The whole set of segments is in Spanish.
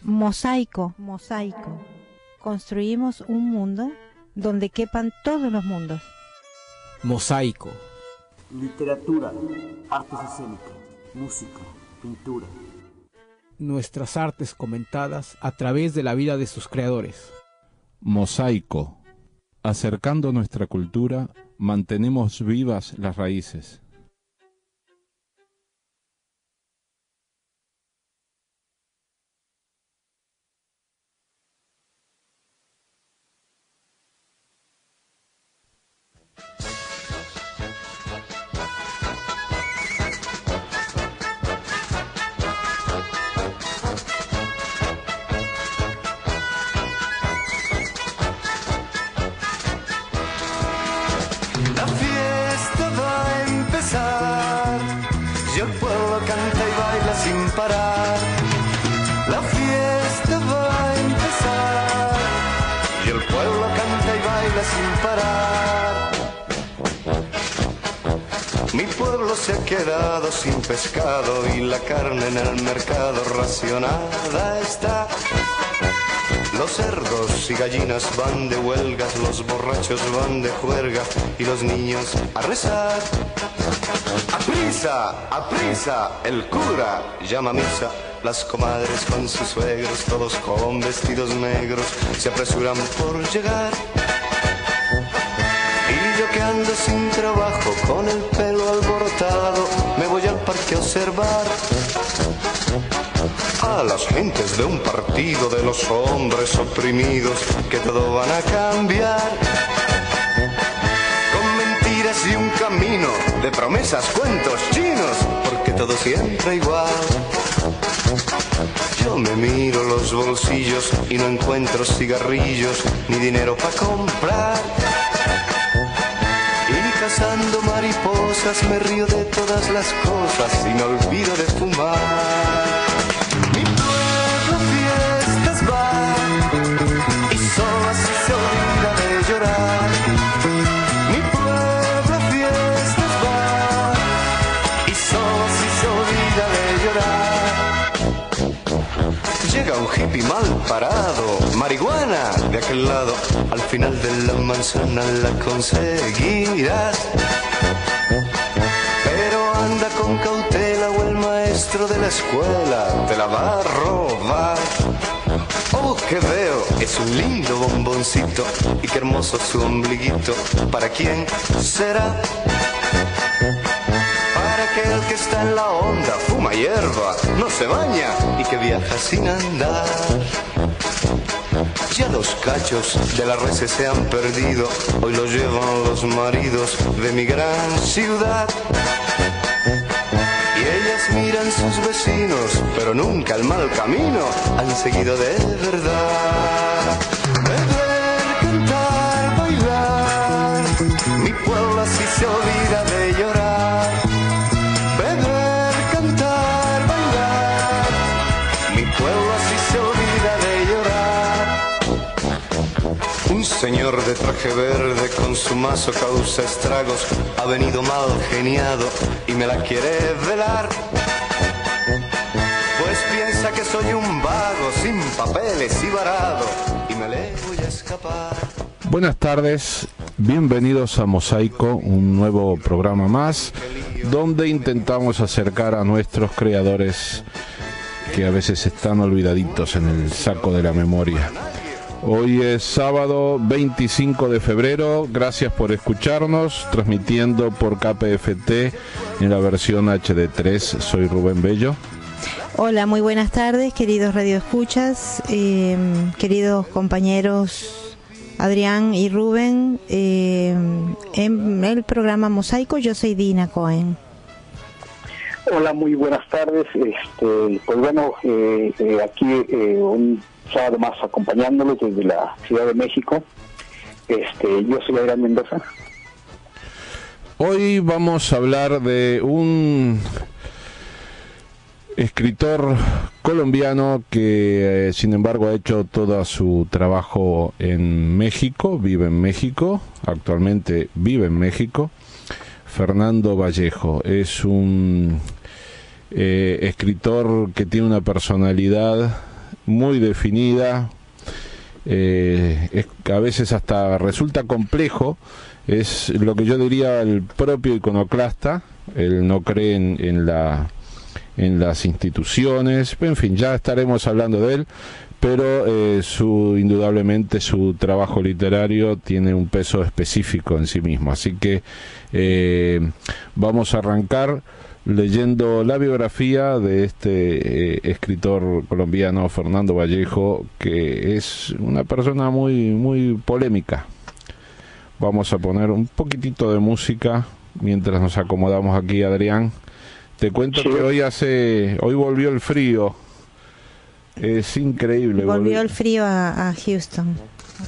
Mosaico, mosaico. Construimos un mundo donde quepan todos los mundos. Mosaico. Literatura, artes escénicas, música, pintura. Nuestras artes comentadas a través de la vida de sus creadores. Mosaico. Acercando nuestra cultura, mantenemos vivas las raíces. Sin parar, la fiesta va a empezar y el pueblo canta y baila sin parar. Mi pueblo se ha quedado sin pescado y la carne en el mercado racionada está. Los cerdos y gallinas van de huelgas, los borrachos van de juerga y los niños a rezar. ¡A prisa! El cura llama a misa. Las comadres con sus suegros, todos con vestidos negros, se apresuran por llegar. Y yo que ando sin trabajo, con el pelo alborotado, me voy al parque a observar a las gentes de un partido, de los hombres oprimidos, que todo van a cambiar. Y un camino de promesas, cuentos chinos, porque todo siempre igual. Yo me miro los bolsillos y no encuentro cigarrillos ni dinero para comprar. Y cazando mariposas me río de todas las cosas y me olvido de fumar. Mi pueblo fiestas va y solo así se olvida de llorar. Llega un hippie mal parado, marihuana de aquel lado, al final de la manzana la conseguirás. Pero anda con cautela o el maestro de la escuela te la va a robar. Oh, que veo, es un lindo bomboncito y qué hermoso su ombliguito. ¿Para quién será? Aquel que está en la onda, fuma hierba, no se baña y que viaja sin andar. Ya los cachos de la res se han perdido, hoy los llevan los maridos de mi gran ciudad. Y ellas miran sus vecinos, pero nunca el mal camino han seguido de verdad. Beber, cantar, bailar, mi pueblo así se olvida de llorar. Un señor de traje verde con su mazo causa estragos, ha venido mal geniado y me la quiere velar. Pues piensa que soy un vago sin papeles y varado y me le voy a escapar. Buenas tardes, bienvenidos a Mosaico, un nuevo programa más donde intentamos acercar a nuestros creadores que a veces están olvidaditos en el saco de la memoria. Hoy es sábado 25 de febrero, gracias por escucharnos, transmitiendo por KPFT en la versión HD3, soy Rubén Bello. Hola, muy buenas tardes, queridos radioescuchas, queridos compañeros Adrián y Rubén, en el programa Mosaico yo soy Dina Cohen. Hola, muy buenas tardes, pues bueno, aquí un sábado más acompañándolos desde la Ciudad de México. Yo soy Adrián Mendoza. Hoy vamos a hablar de un escritor colombiano que sin embargo ha hecho todo su trabajo en México, vive en México, actualmente vive en México. Fernando Vallejo es un escritor que tiene una personalidad muy definida. A veces hasta resulta complejo. Es lo que yo diría el propio iconoclasta. Él no cree en las instituciones. En fin, ya estaremos hablando de él. Pero indudablemente su trabajo literario tiene un peso específico en sí mismo. Así que vamos a arrancar leyendo la biografía de este escritor colombiano, Fernando Vallejo, que es una persona muy, muy polémica. Vamos a poner un poquitito de música mientras nos acomodamos aquí, Adrián. Te cuento que hoy volvió el frío. Es increíble. Volvió el frío a Houston,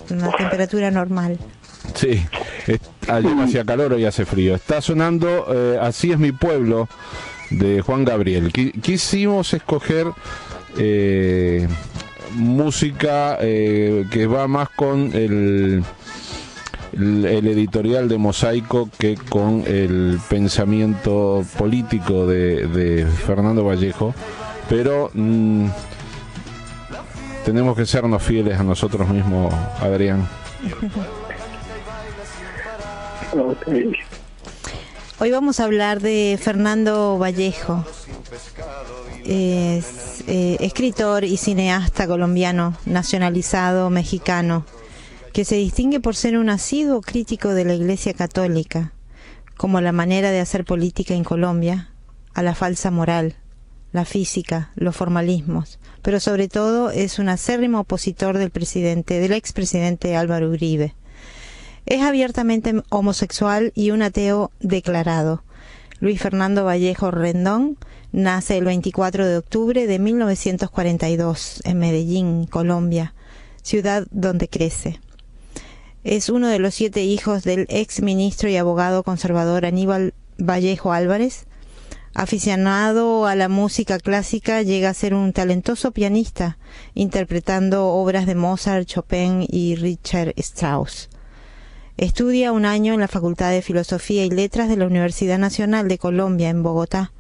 una temperatura normal. Sí, ayer hacía calor, hoy hace frío. Está sonando Así es mi pueblo, de Juan Gabriel. Quisimos escoger música que va más con el editorial de Mosaico que con el pensamiento político de Fernando Vallejo, pero tenemos que sernos fieles a nosotros mismos, Adrián. Okay. Hoy vamos a hablar de Fernando Vallejo. Es escritor y cineasta colombiano, nacionalizado mexicano, que se distingue por ser un asiduo crítico de la Iglesia Católica, como la manera de hacer política en Colombia, a la falsa moral, la física, los formalismos, pero sobre todo es un acérrimo opositor del expresidente Álvaro Uribe. Es abiertamente homosexual y un ateo declarado. Luis Fernando Vallejo Rendón nace el 24 de octubre de 1942 en Medellín, Colombia, ciudad donde crece. Es uno de los 7 hijos del ex ministro y abogado conservador Aníbal Vallejo Álvarez. Aficionado a la música clásica, llega a ser un talentoso pianista, interpretando obras de Mozart, Chopin y Richard Strauss. Estudia un año en la Facultad de Filosofía y Letras de la Universidad Nacional de Colombia en Bogotá,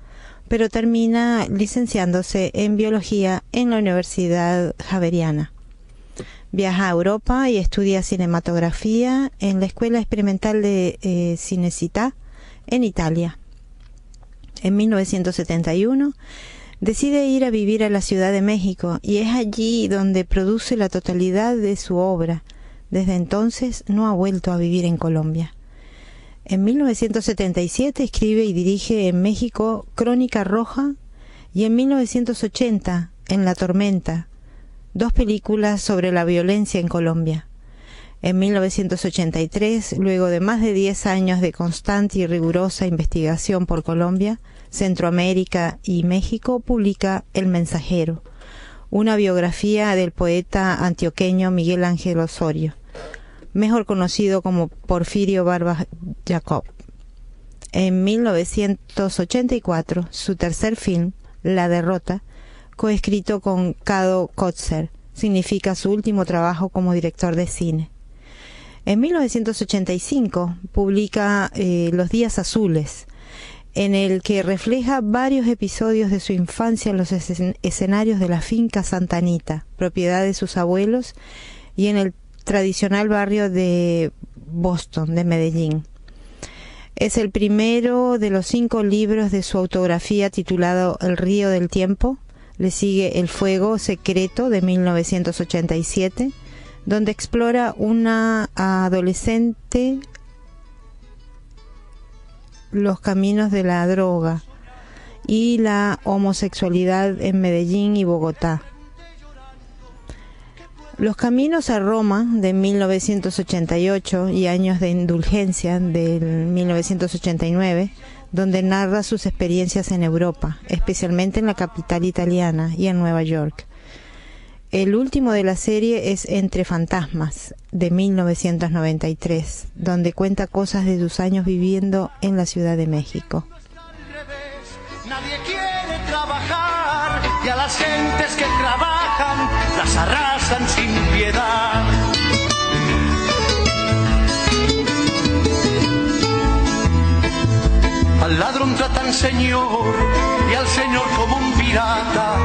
pero termina licenciándose en Biología en la Universidad Javeriana. Viaja a Europa y estudia cinematografía en la Escuela Experimental de Cinecittà en Italia. En 1971 decide ir a vivir a la Ciudad de México y es allí donde produce la totalidad de su obra. Desde entonces no ha vuelto a vivir en Colombia. En 1977 escribe y dirige en México Crónica Roja y en 1980 En la Tormenta, 2 películas sobre la violencia en Colombia. En 1983, luego de más de 10 años de constante y rigurosa investigación por Colombia, Centroamérica y México, publica El Mensajero, una biografía del poeta antioqueño Miguel Ángel Osorio, mejor conocido como Porfirio Barba Jacob. En 1984, su tercer film, La Derrota, coescrito con Cado Kotzer, significa su último trabajo como director de cine. En 1985 publica Los Días Azules, en el que refleja varios episodios de su infancia en los escenarios de la finca Santa Anita, propiedad de sus abuelos, y en el tradicional barrio de Boston, de Medellín. Es el primero de los 5 libros de su autografía titulado El Río del Tiempo. Le sigue El Fuego Secreto, de 1987, donde explora una adolescente los caminos de la droga y la homosexualidad en Medellín y Bogotá. Los Caminos a Roma, de 1988, y Años de Indulgencia, de 1989, donde narra sus experiencias en Europa, especialmente en la capital italiana y en Nueva York. El último de la serie es Entre Fantasmas, de 1993, donde cuenta cosas de sus años viviendo en la Ciudad de México. Nadie quiere trabajar y a las gentes que trabajan las arrasan sin piedad. Al ladrón tratan señor y al señor como un pirata,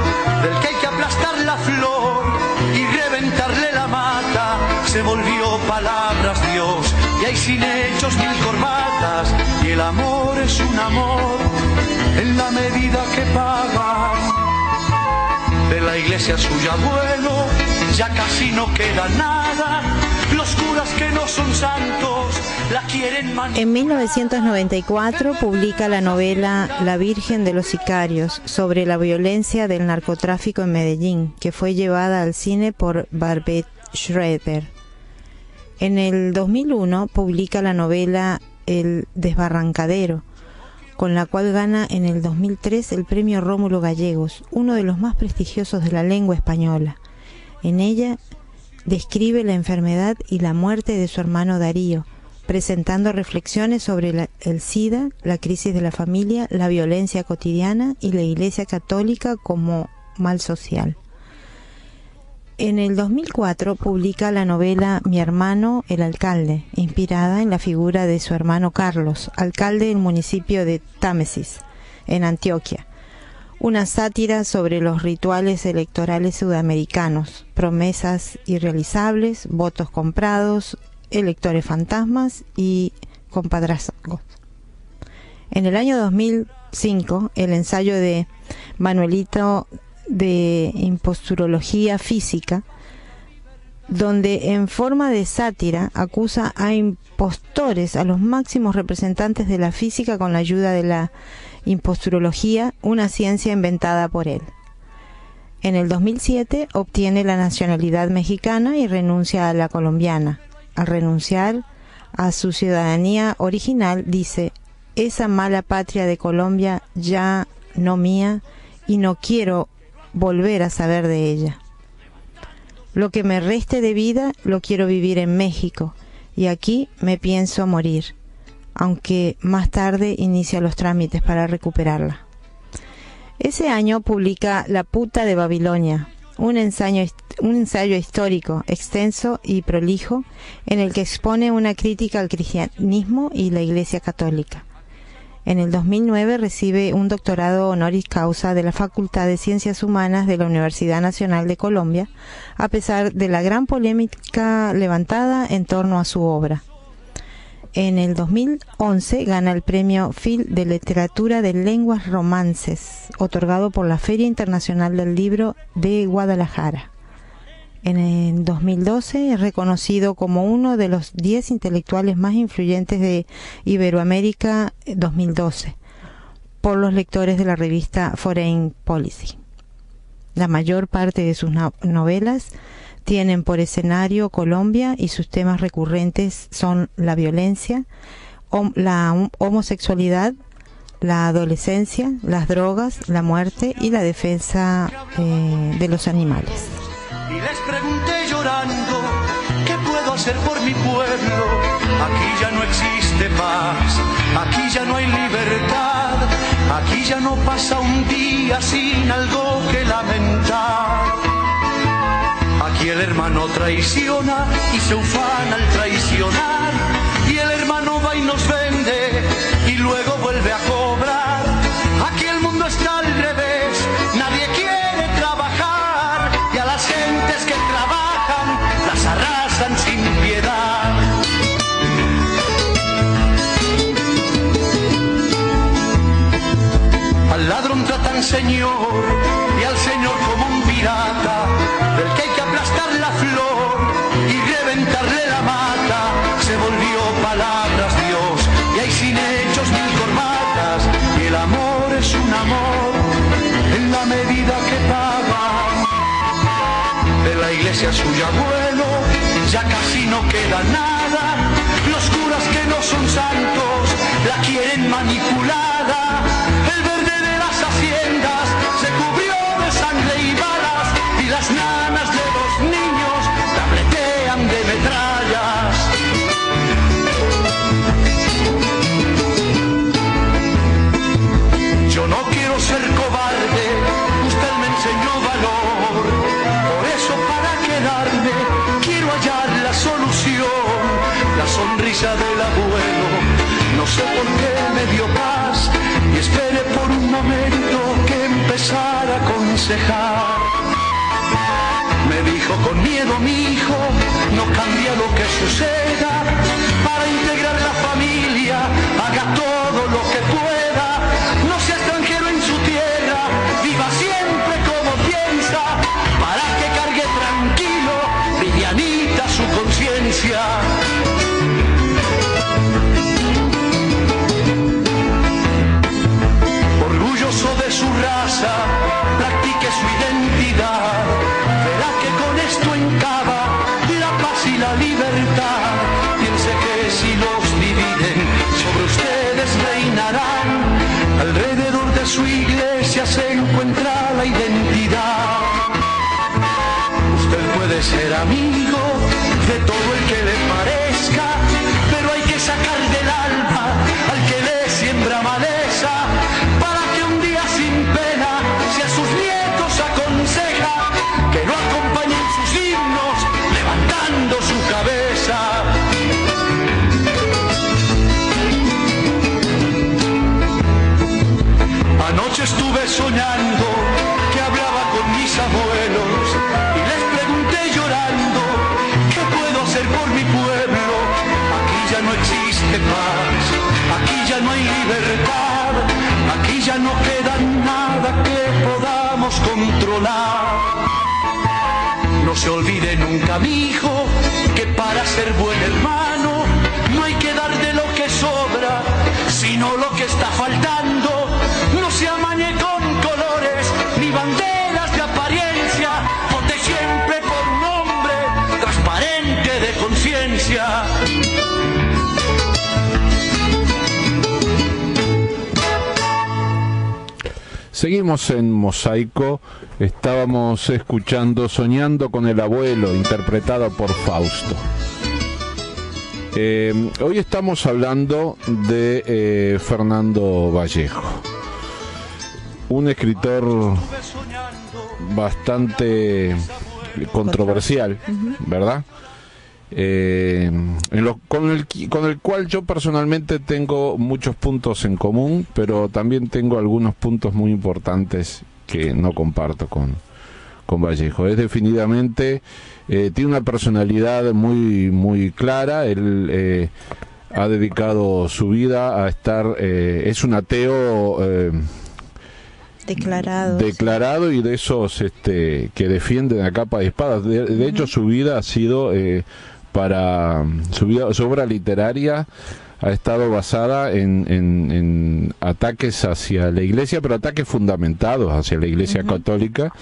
del que hay que aplastar la flor palabras Dios, y hay sin hechos mil corbatas, y el amor es un amor en la medida que paga. De la iglesia suya abuelo ya casi no queda nada, los curas que no son santos la quieren manipular. En 1994 publica la novela La Virgen de los Sicarios, sobre la violencia del narcotráfico en Medellín, que fue llevada al cine por Barbet Schroeder. En el 2001 publica la novela El Desbarrancadero, con la cual gana en el 2003 el premio Rómulo Gallegos, uno de los más prestigiosos de la lengua española. En ella describe la enfermedad y la muerte de su hermano Darío, presentando reflexiones sobre el SIDA, la crisis de la familia, la violencia cotidiana y la Iglesia Católica como mal social. En el 2004 publica la novela Mi hermano el alcalde, inspirada en la figura de su hermano Carlos, alcalde del municipio de Támesis, en Antioquia. Una sátira sobre los rituales electorales sudamericanos, promesas irrealizables, votos comprados, electores fantasmas y compadrazgos. En el año 2005, el ensayo de Manuelito de imposturología física, donde en forma de sátira acusa a impostores, a los máximos representantes de la física, con la ayuda de la imposturología, una ciencia inventada por él. En el 2007 obtiene la nacionalidad mexicana y renuncia a la colombiana. Al renunciar a su ciudadanía original, dice: esa mala patria de Colombia ya no mía, y no quiero volver a saber de ella. Lo que me reste de vida lo quiero vivir en México, y aquí me pienso morir, aunque más tarde inicia los trámites para recuperarla. Ese año publica La puta de Babilonia, un ensayo histórico, extenso y prolijo, en el que expone una crítica al cristianismo y la Iglesia Católica. En el 2009 recibe un doctorado honoris causa de la Facultad de Ciencias Humanas de la Universidad Nacional de Colombia, a pesar de la gran polémica levantada en torno a su obra. En el 2011 gana el premio Phil de Literatura de Lenguas Romances, otorgado por la Feria Internacional del Libro de Guadalajara. En el 2012 es reconocido como uno de los 10 intelectuales más influyentes de Iberoamérica 2012 por los lectores de la revista Foreign Policy. La mayor parte de sus novelas tienen por escenario Colombia, y sus temas recurrentes son la violencia, la homosexualidad, la adolescencia, las drogas, la muerte y la defensa de los animales. Y les pregunté llorando, ¿qué puedo hacer por mi pueblo? Aquí ya no existe paz, aquí ya no hay libertad, aquí ya no pasa un día sin algo que lamentar. Aquí el hermano traiciona y se ufana al traicionar, y el hermano va y nos vende y luego vuelve a cobrar. Aquí el mundo está al revés, nadie quiere trabajar, y a las gentes que trabajan las arrasan sin piedad. Al ladrón tratan señor y al señor como un pirata, del que hay que aplastar la flor y reventarle la mata. Se volvió palabras Dios, y hay sin hechos mil corbatas, y el amor es un amor en la medida que paga. De la iglesia suya abuelo ya casi no queda nada, los curas que no son santos la quieren manipulada. El verde de las haciendas se cubrió de sangre y balas, y las nanas de los niños tabletean de metrallas. Yo no quiero ser cobarde, usted me enseñó valor, por eso para quedarme quiero hallar la solución. La sonrisa del abuelo, no sé por qué me dio paz, y esperé por un momento que empezara a aconsejar. Me dijo con miedo, mi hijo, no cambia lo que que suceda, para integrar la familia, haga todo lo que pueda, no sea extranjero en su tierra, viva siempre como piensa, para que cargue tranquilo, livianita su conciencia. Orgulloso de su raza, practique su identidad, verá que con esto encaba la paz y la libertad. Piense que si los dividen, sobre ustedes reinarán, alrededor de su iglesia se encuentra la identidad. Usted puede ser amigo de todo el que le parezca, pero hay que sacar del alma al que le siembra maleza, para que un día sin pena, si a sus nietos aconseja, que no acompañen sus himnos levantando su cabeza. Anoche estuve soñando que hablaba con mis abuelos y les pregunté llorando, ¿qué puedo hacer por mi pueblo? Aquí ya no existe paz, aquí ya no hay libertad, aquí ya no queda nada que podamos controlar. No se olvide nunca, mi hijo, que para ser buen hermano no hay que dar de lo que sobra, sino lo que está faltando. No se amañe con colores ni banderas de apariencia, vote siempre por un hombre transparente de conciencia. Seguimos en Mosaico, estábamos escuchando Soñando con el abuelo, interpretado por Fausto. Hoy estamos hablando de Fernando Vallejo, un escritor bastante controversial, ¿verdad? Con el cual yo personalmente tengo muchos puntos en común, pero también tengo algunos puntos muy importantes que no comparto con Vallejo. Es definitivamente, tiene una personalidad muy, muy clara. Él ha dedicado su vida a estar, es un ateo declarado y de esos que defienden a capa y espada. De hecho, su vida ha sido su obra literaria ha estado basada en ataques hacia la Iglesia, pero ataques fundamentados hacia la Iglesia católica,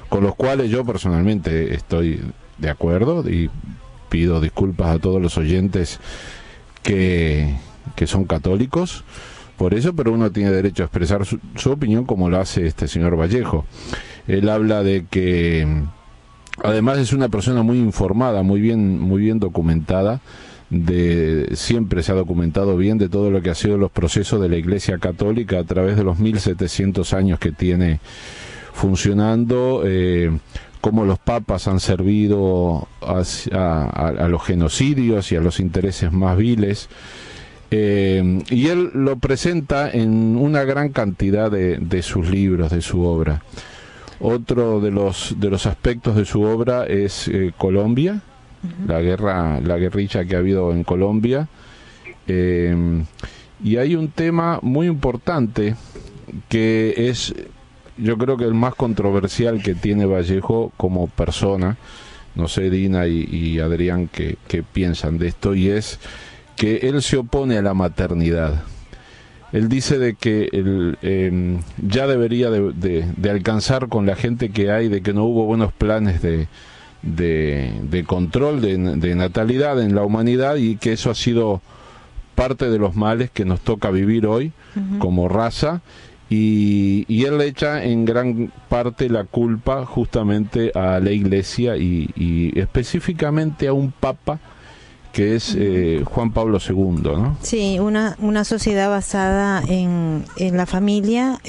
con los cuales yo personalmente estoy de acuerdo y pido disculpas a todos los oyentes que son católicos por eso, pero uno tiene derecho a expresar su opinión como lo hace este señor Vallejo. Él habla de que además es una persona muy informada, muy bien documentada, siempre se ha documentado bien de todo lo que ha sido los procesos de la Iglesia Católica a través de los 1700 años que tiene funcionando, cómo los papas han servido a los genocidios y a los intereses más viles. Y él lo presenta en una gran cantidad de sus libros, de su obra. Otro de los aspectos de su obra es Colombia, la guerrilla que ha habido en Colombia, y hay un tema muy importante que es, yo creo que el más controversial que tiene Vallejo como persona. No sé, Dina y Adrián, qué piensan de esto, y es que él se opone a la maternidad. Él dice de que ya debería de alcanzar con la gente que hay, de que no hubo buenos planes de control de natalidad en la humanidad, y que eso ha sido parte de los males que nos toca vivir hoy como raza, y él le echa en gran parte la culpa justamente a la Iglesia y específicamente a un papa que es Juan Pablo II, ¿no? Sí, una sociedad basada en la familia,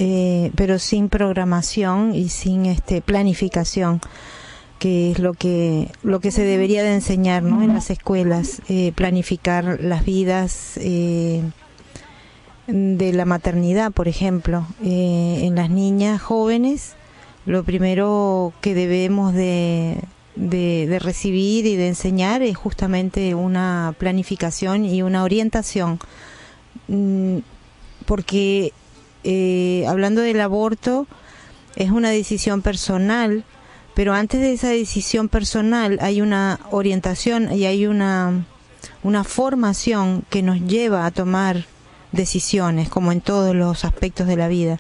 pero sin programación y sin planificación, que es lo que se debería de enseñar, ¿no? En las escuelas, planificar las vidas de la maternidad, por ejemplo, en las niñas jóvenes. Lo primero que debemos de de recibir y de enseñar es justamente una planificación y una orientación, porque hablando del aborto es una decisión personal, pero antes de esa decisión personal hay una orientación y hay una formación que nos lleva a tomar decisiones, como en todos los aspectos de la vida.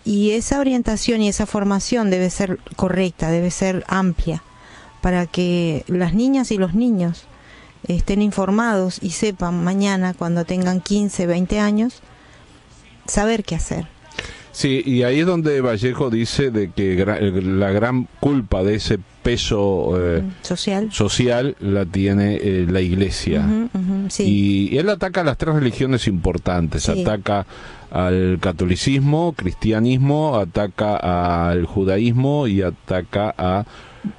Y esa orientación y esa formación debe ser correcta, debe ser amplia, para que las niñas y los niños estén informados y sepan mañana, cuando tengan 15, 20 años, saber qué hacer. Sí, y ahí es donde Vallejo dice de que la gran culpa de ese peso social la tiene la Iglesia. Sí. Y él ataca a las tres religiones importantes, sí. Ataca al catolicismo, cristianismo, ataca al judaísmo y ataca a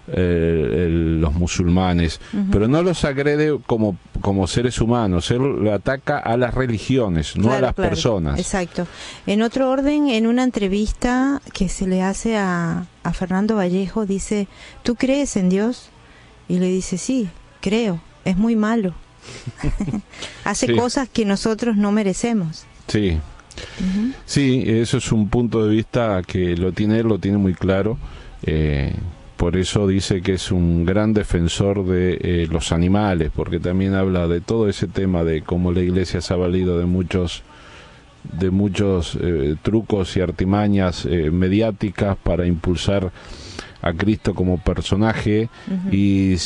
los musulmanes, pero no los agrede como seres humanos. Él le ataca a las religiones, no a las personas. Exacto. En otro orden, en una entrevista que se le hace a Fernando Vallejo, dice: ¿tú crees en Dios? Y le dice: sí, creo, es muy malo. Hace cosas que nosotros no merecemos. Sí. Sí, eso es un punto de vista que él lo tiene muy claro. Por eso dice que es un gran defensor de los animales, porque también habla de todo ese tema de cómo la Iglesia se ha valido de muchos trucos y artimañas mediáticas para impulsar a Cristo como personaje, y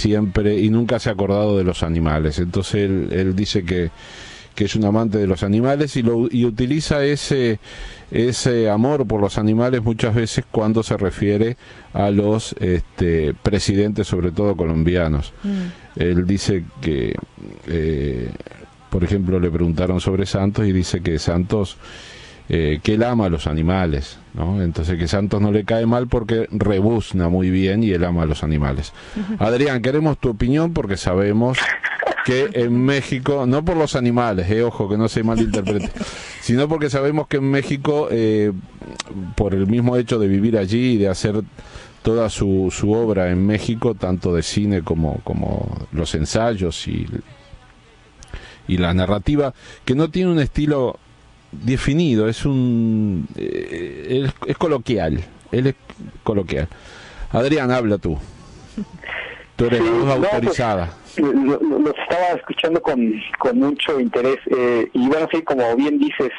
nunca se ha acordado de los animales. Entonces él dice que es un amante de los animales y utiliza ese amor por los animales muchas veces cuando se refiere a los presidentes, sobre todo colombianos. Él dice que, por ejemplo, le preguntaron sobre Santos y dice que Santos, que él ama a los animales, ¿no? Entonces que Santos no le cae mal porque rebuzna muy bien y él ama a los animales. Adrián, queremos tu opinión porque sabemos que en México, no por los animales, ojo, que no se malinterprete, sino porque sabemos que en México, por el mismo hecho de vivir allí y de hacer toda su obra en México, tanto de cine como los ensayos y la narrativa, que no tiene un estilo definido, es coloquial, él es coloquial. Adrián, habla tú. Tú eres la voz autorizada. Los estaba escuchando con mucho interés, y bueno, sí, como bien dices,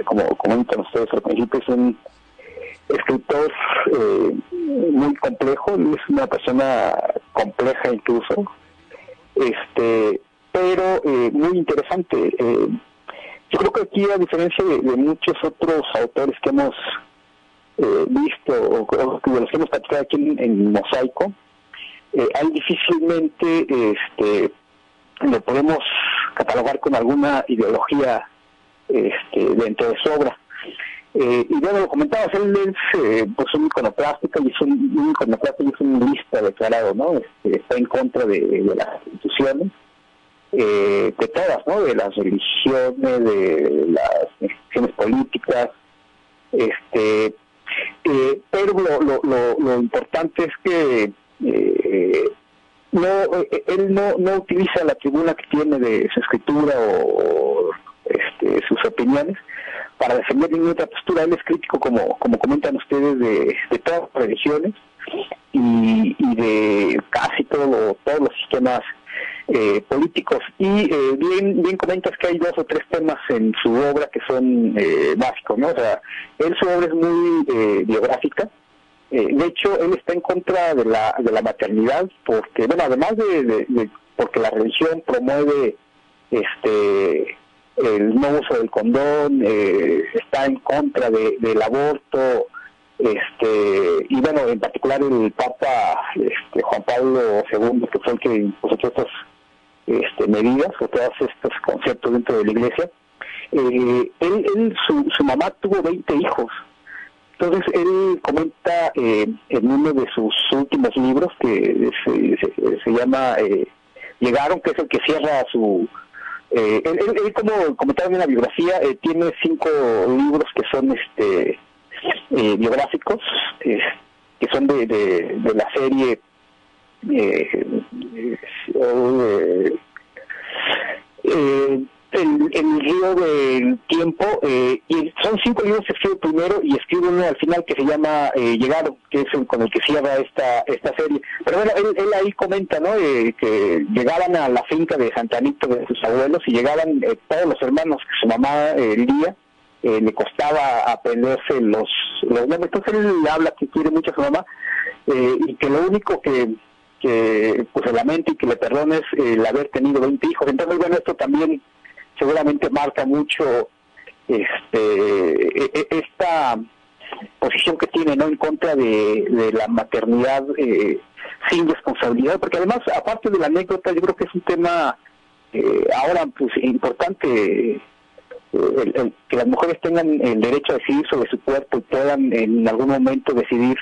como comentan ustedes al principio, es un escritor muy complejo, es una persona compleja incluso, pero muy interesante. Yo creo que aquí, a diferencia de muchos otros autores que hemos visto o de los que hemos platicado aquí en Mosaico, ahí difícilmente lo podemos catalogar con alguna ideología dentro de su obra. Y bueno, lo comentabas, él es pues un iconoclasta y es un lista declarado, ¿no? Está en contra de las instituciones, de todas, ¿no? De las religiones, de las instituciones políticas, pero lo importante es que él no utiliza la tribuna que tiene de su escritura o sus opiniones para defender ninguna otra postura. Él es crítico, como comentan ustedes, de todas las religiones y de casi todos los sistemas políticos. Y bien comentas que hay 2 o 3 temas en su obra que son básicos, ¿no? O sea, su obra es muy biográfica. De hecho, él está en contra de la maternidad, porque, bueno, además de porque la religión promueve el no uso del condón, está en contra del aborto, y bueno, en particular el Papa Juan Pablo II, que fue el que impuso todas estas medidas o todos estos conceptos dentro de la Iglesia. Su mamá tuvo 20 hijos. Entonces él comenta en uno de sus últimos libros, que se llama Llegaron, que es el que cierra su... él como comentaba en la biografía, tiene 5 libros que son biográficos, que son de la serie el río del tiempo, y son 5 libros que escribe primero y escribe uno al final que se llama Llegaron, que es con el que cierra esta serie. Pero bueno, él ahí comenta, ¿no? Que llegaban a la finca de Santa Anita de sus abuelos y llegaban todos los hermanos, que su mamá Lía le costaba aprenderse los nombres. Entonces él habla que quiere mucho a su mamá, y que lo único que pues se lamenta y que le perdona es el haber tenido 20 hijos. Entonces bueno, esto también seguramente marca mucho esta posición que tiene, ¿no?, en contra de la maternidad sin responsabilidad, porque además, aparte de la anécdota, yo creo que es un tema ahora pues importante, que las mujeres tengan el derecho a decidir sobre su cuerpo y puedan en algún momento decidir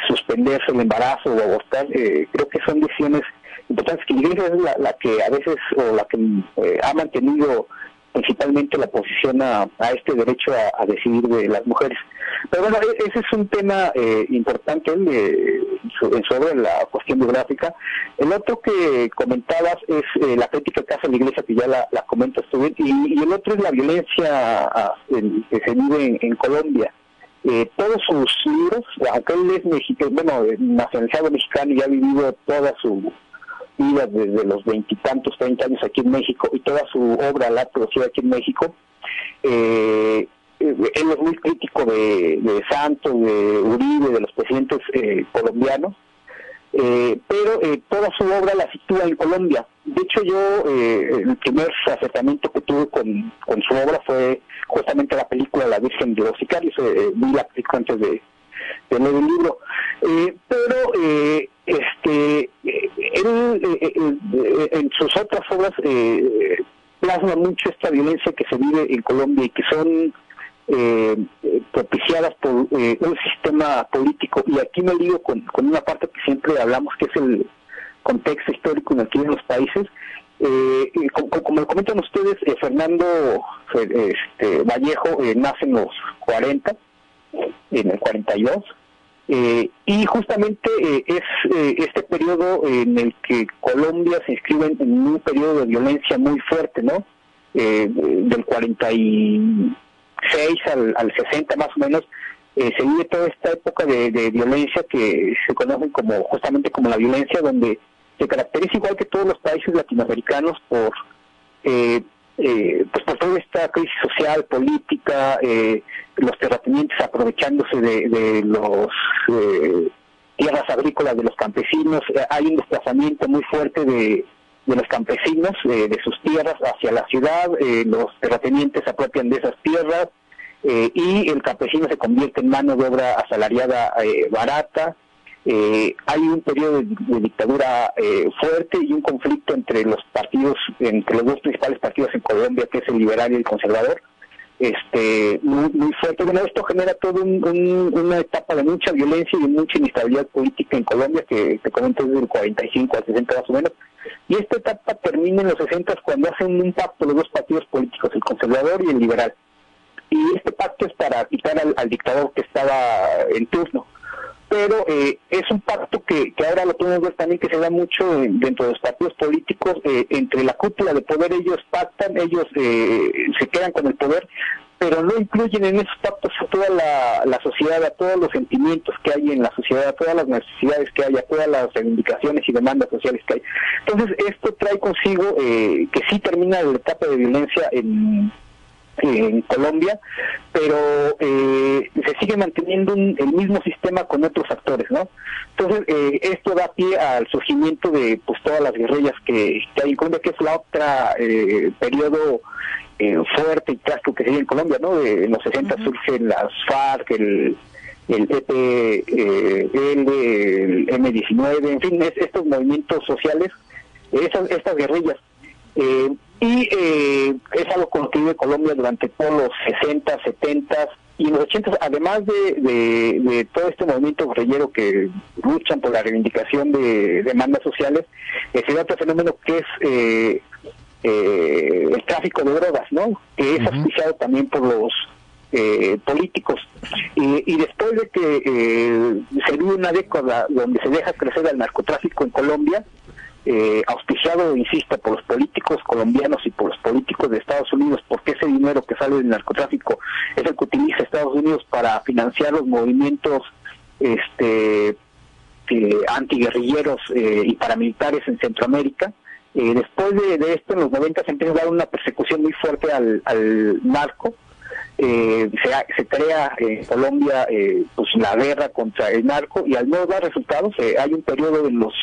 suspenderse el embarazo o abortar. Creo que son decisiones importantes, que la Iglesia es la que a veces, o la que ha mantenido principalmente la posición a este derecho a decidir de las mujeres. Pero bueno, ese es un tema importante sobre la cuestión biográfica. El otro que comentabas es la crítica que hace la Iglesia, que ya la comentas tú, y el otro es la violencia que se vive en Colombia. Todos sus libros, aunque él es mexicano, bueno, nacionalizado mexicano y ha vivido toda su vida desde los 20 y tantos, 30 años aquí en México, y toda su obra la ha producido aquí en México, él es muy crítico de Santos, de Uribe, de los presidentes colombianos, pero toda su obra la sitúa en Colombia. De hecho, yo el primer acercamiento que tuve con su obra fue justamente la película La Virgen de los Sicarios. Vi la película antes de leer el libro, pero él en sus otras obras plasma mucho esta violencia que se vive en Colombia y que son propiciadas por un sistema político. Y aquí me ligo con una parte que siempre hablamos, que es el contexto histórico en el que viven los países. Como comentan ustedes, Fernando Vallejo nace en los 40, en el 42, y justamente es este periodo en el que Colombia se inscribe en un periodo de violencia muy fuerte, ¿no? Del 46 al 60 más o menos, se vive toda esta época de violencia que se conoce justamente como la violencia, donde se caracteriza, igual que todos los países latinoamericanos, por por toda esta crisis social, política, los terratenientes aprovechándose de los tierras agrícolas de los campesinos. Hay un desplazamiento muy fuerte de los campesinos de sus tierras hacia la ciudad. Los terratenientes se apropian de esas tierras y el campesino se convierte en mano de obra asalariada barata. Hay un periodo de dictadura fuerte y un conflicto entre los partidos, entre los dos principales partidos en Colombia, que es el liberal y el conservador, muy fuerte. Bueno, esto genera toda una etapa de mucha violencia y de mucha inestabilidad política en Colombia, que te comento desde el 45 al 60 más o menos, y esta etapa termina en los 60 cuando hacen un pacto los dos partidos políticos, el conservador y el liberal, y este pacto es para quitar al dictador que estaba en turno. Pero es un pacto que ahora lo podemos ver también que se da mucho dentro de los partidos políticos, entre la cúpula de poder. Ellos pactan, ellos se quedan con el poder, pero no incluyen en esos pactos a toda la sociedad, a todos los sentimientos que hay en la sociedad, a todas las necesidades que hay, a todas las reivindicaciones y demandas sociales que hay. Entonces esto trae consigo que sí termina la etapa de violencia en Colombia, pero se sigue manteniendo el mismo sistema con otros actores, ¿no? Entonces esto da pie al surgimiento de todas las guerrillas que hay en Colombia, que es la otra periodo fuerte y trágico que se vive en Colombia, ¿no? En los 60 surgen las FARC, el EPL, el M-19, en fin, estos movimientos sociales, estas guerrillas. Y es algo con lo que vive Colombia durante todos los 60, 70 y los 80, además de todo este movimiento guerrillero que luchan por la reivindicación de demandas sociales. Se da otro fenómeno que es el tráfico de drogas, ¿no? Que es auspiciado también por los políticos. Y después de que se vive una década donde se deja crecer el narcotráfico en Colombia, auspiciado, insisto, por los políticos colombianos y por los políticos de Estados Unidos, porque ese dinero que sale del narcotráfico es el que utiliza Estados Unidos para financiar los movimientos antiguerrilleros y paramilitares en Centroamérica. Después de esto, en los 90 se empieza a dar una persecución muy fuerte al narco. Se crea en Colombia pues la guerra contra el narco, y al no dar resultados hay un periodo en los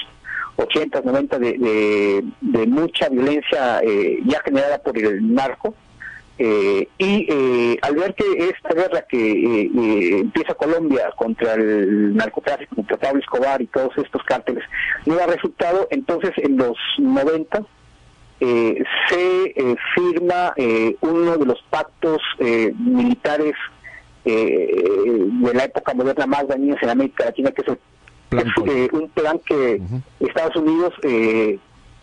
80, 90 de mucha violencia ya generada por el narco, y al ver que esta guerra que empieza Colombia contra el narcotráfico, contra Pablo Escobar y todos estos cárteles, no da resultado, entonces en los 90 se firma uno de los pactos militares de la época moderna más dañinos en América Latina, que es un plan que Estados Unidos,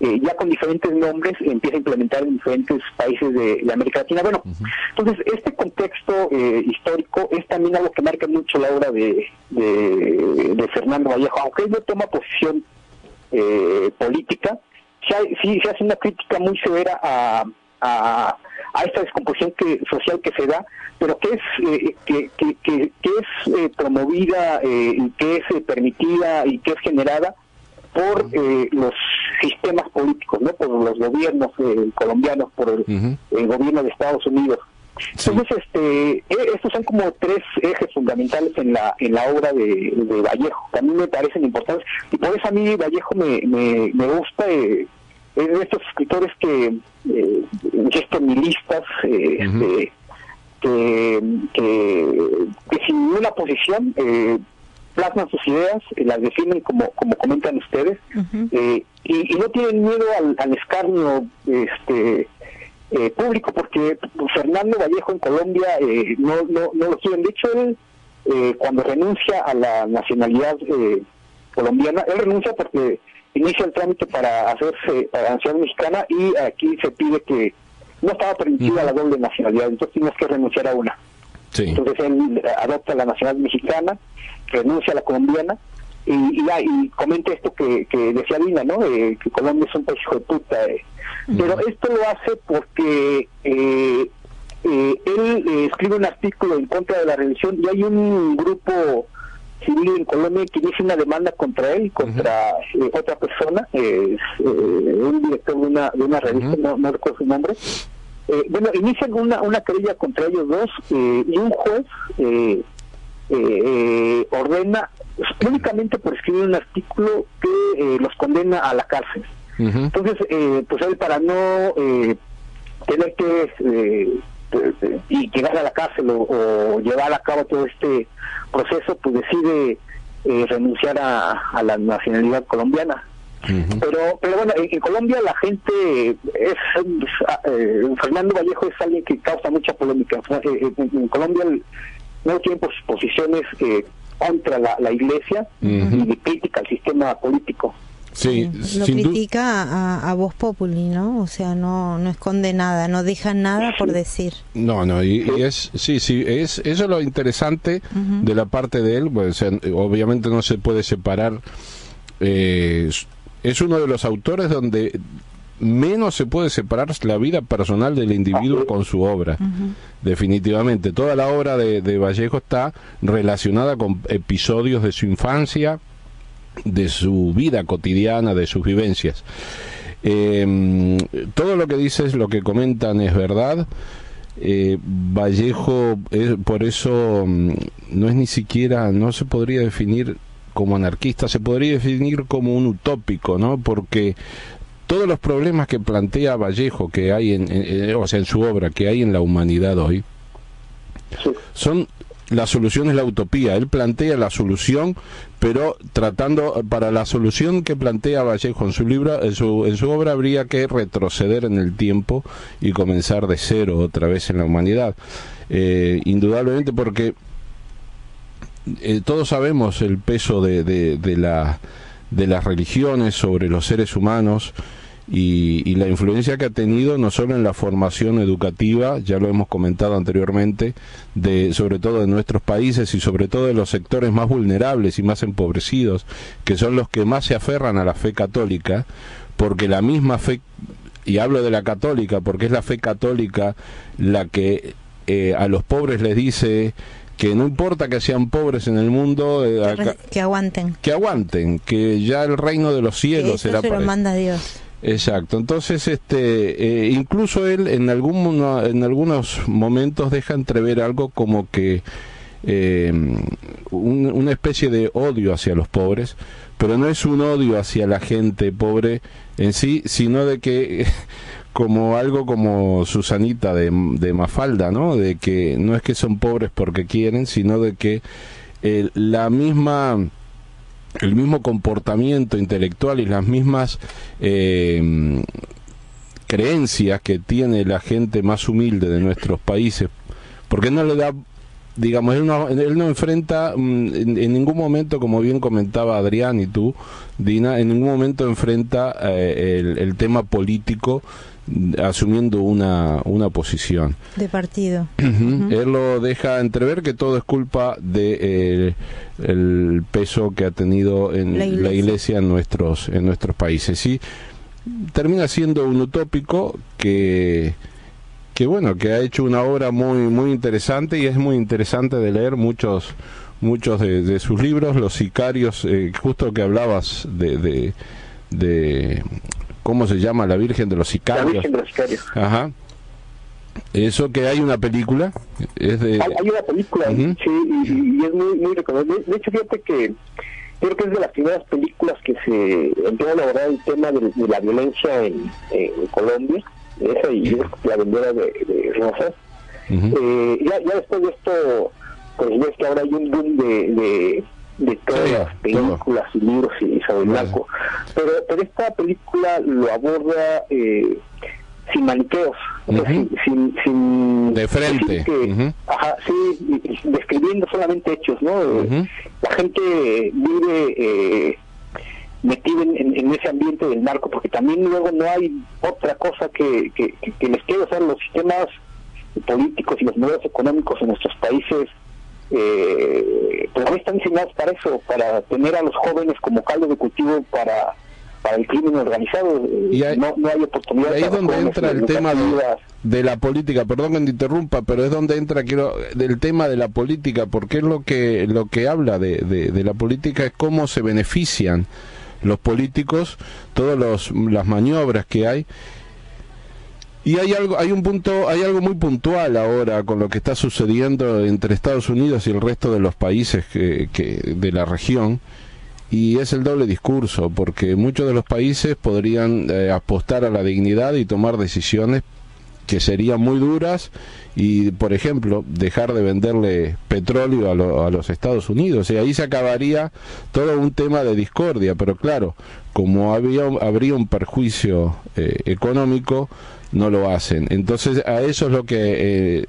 ya con diferentes nombres, empieza a implementar en diferentes países de América Latina. Bueno, entonces este contexto histórico es también algo que marca mucho la obra de Fernando Vallejo, aunque él no toma posición política. Sí se hace una crítica muy severa a esta descomposición social que se da, pero que es promovida y que es permitida y que es generada por los sistemas políticos, ¿no? Por los gobiernos colombianos, por el gobierno de Estados Unidos. Sí. Entonces, estos son como tres ejes fundamentales en la obra de Vallejo, que a mí me parecen importantes, y por eso a mí Vallejo me gusta. Es de estos escritores que nihilistas, que sin ninguna posición plasman sus ideas, las definen como comentan ustedes, y no tienen miedo al escarnio público, porque Fernando Vallejo en Colombia no lo quieren. De hecho, él cuando renuncia a la nacionalidad colombiana, él renuncia porque inicia el trámite para hacerse para la nacionalidad mexicana, y aquí se pide que no estaba permitida la doble nacionalidad, entonces tienes que renunciar a una. Sí. Entonces él adopta la nacionalidad mexicana, renuncia a la colombiana, y comenta esto que decía Lina, ¿no? Que Colombia es un país hijo de puta. Pero esto lo hace porque él escribe un artículo en contra de la religión, y hay un grupo civil en Colombia que inicia una demanda contra él, contra otra persona, un director de una revista, no recuerdo su nombre. Bueno, inician una querella contra ellos dos, y un juez ordena únicamente por escribir un artículo que los condena a la cárcel. Entonces, pues él, para no tener que y llegar a la cárcel o llevar a cabo todo este proceso, pues decide renunciar a la nacionalidad colombiana. Pero bueno, en Colombia la gente Fernando Vallejo es alguien que causa mucha polémica. En Colombia no tiene posiciones contra la iglesia y de crítica al sistema político. Sí, lo critica a Voz Populi, ¿no? O sea, no esconde nada, no deja nada por decir. No, y es eso es lo interesante de la parte de él. Pues, o sea, obviamente no se puede separar. Es uno de los autores donde menos se puede separar la vida personal del individuo con su obra. Definitivamente, toda la obra de Vallejo está relacionada con episodios de su infancia, de su vida cotidiana, de sus vivencias. Todo lo que dices, lo que comentan es verdad. Vallejo, por eso no es ni siquiera, no se podría definir como anarquista, se podría definir como un utópico, ¿no? Porque todos los problemas que plantea Vallejo, que hay en su obra, que hay en la humanidad hoy, son la solución, es la utopía. Él plantea la solución, pero para la solución que plantea Vallejo en su libro, en su obra, habría que retroceder en el tiempo y comenzar de cero otra vez en la humanidad. Indudablemente, porque todos sabemos el peso de las religiones sobre los seres humanos, y la influencia que ha tenido no solo en la formación educativa, ya lo hemos comentado anteriormente, sobre todo de nuestros países y sobre todo de los sectores más vulnerables y más empobrecidos, que son los que más se aferran a la fe católica, porque la misma fe, y hablo de la católica porque es la fe católica la que a los pobres les dice que no importa que sean pobres en el mundo, que aguanten, que ya el reino de los cielos será se lo manda Dios. Exacto. Entonces incluso él en algunos momentos deja entrever algo como que una especie de odio hacia los pobres, pero no es un odio hacia la gente pobre en sí, sino de que como algo como Susanita de Mafalda, ¿no? De que no es que son pobres porque quieren, sino de que el mismo comportamiento intelectual y las mismas creencias que tiene la gente más humilde de nuestros países, porque no le da, digamos, él no enfrenta en ningún momento, como bien comentaba Adrián y tú, Dina, en ningún momento enfrenta el tema político asumiendo una posición de partido. Él lo deja entrever que todo es culpa de el peso que ha tenido en la iglesia en nuestros países. Sí, termina siendo un utópico que bueno, que ha hecho una obra muy interesante, y es muy interesante de leer muchos de sus libros. Los Sicarios, justo que hablabas de ¿cómo se llama? La Virgen de los Sicarios. La Virgen de los Sicarios. Ajá. Eso, que hay una película. Hay una película, sí, y es muy recomendable. De hecho, fíjate que creo que es de las primeras películas que se empieza a abordar el tema de la violencia en Colombia. Esa y La Vendedora de Rosas. Ya después de esto, pues ves que ahora hay un boom de todas las películas y libros y sobre el narco, pero esta película lo aborda sin maniqueos, sin de frente, describiendo solamente hechos, ¿no? La gente vive metida en ese ambiente del narco, porque también luego no hay otra cosa que les quede. O sea, los sistemas políticos y los modelos económicos en nuestros países pues no están diseñados para eso, para tener a los jóvenes como caldo de cultivo para el crimen organizado. No hay oportunidad. Y ahí es donde entra el tema de la política. Perdón que te interrumpa, pero es donde entra del tema de la política, porque es lo que habla de la política, es cómo se benefician los políticos, todas las maniobras que hay. Y hay algo muy puntual ahora con lo que está sucediendo entre Estados Unidos y el resto de los países de la región, y es el doble discurso, porque muchos de los países podrían apostar a la dignidad y tomar decisiones que serían muy duras, y por ejemplo dejar de venderle petróleo a los Estados Unidos, y ahí se acabaría todo un tema de discordia. Pero claro, como habría un perjuicio económico, no lo hacen. Entonces a eso es lo que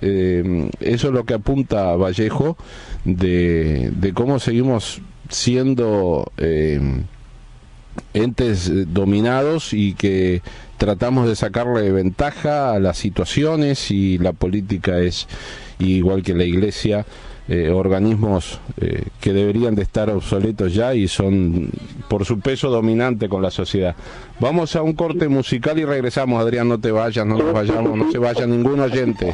apunta Vallejo, de cómo seguimos siendo entes dominados, y que tratamos de sacarle ventaja a las situaciones, y la política es, igual que la iglesia, organismos que deberían de estar obsoletos ya, y son por su peso dominante con la sociedad. Vamos a un corte musical y regresamos. Adrián, no te vayas, no nos vayamos, no se vaya ningún oyente.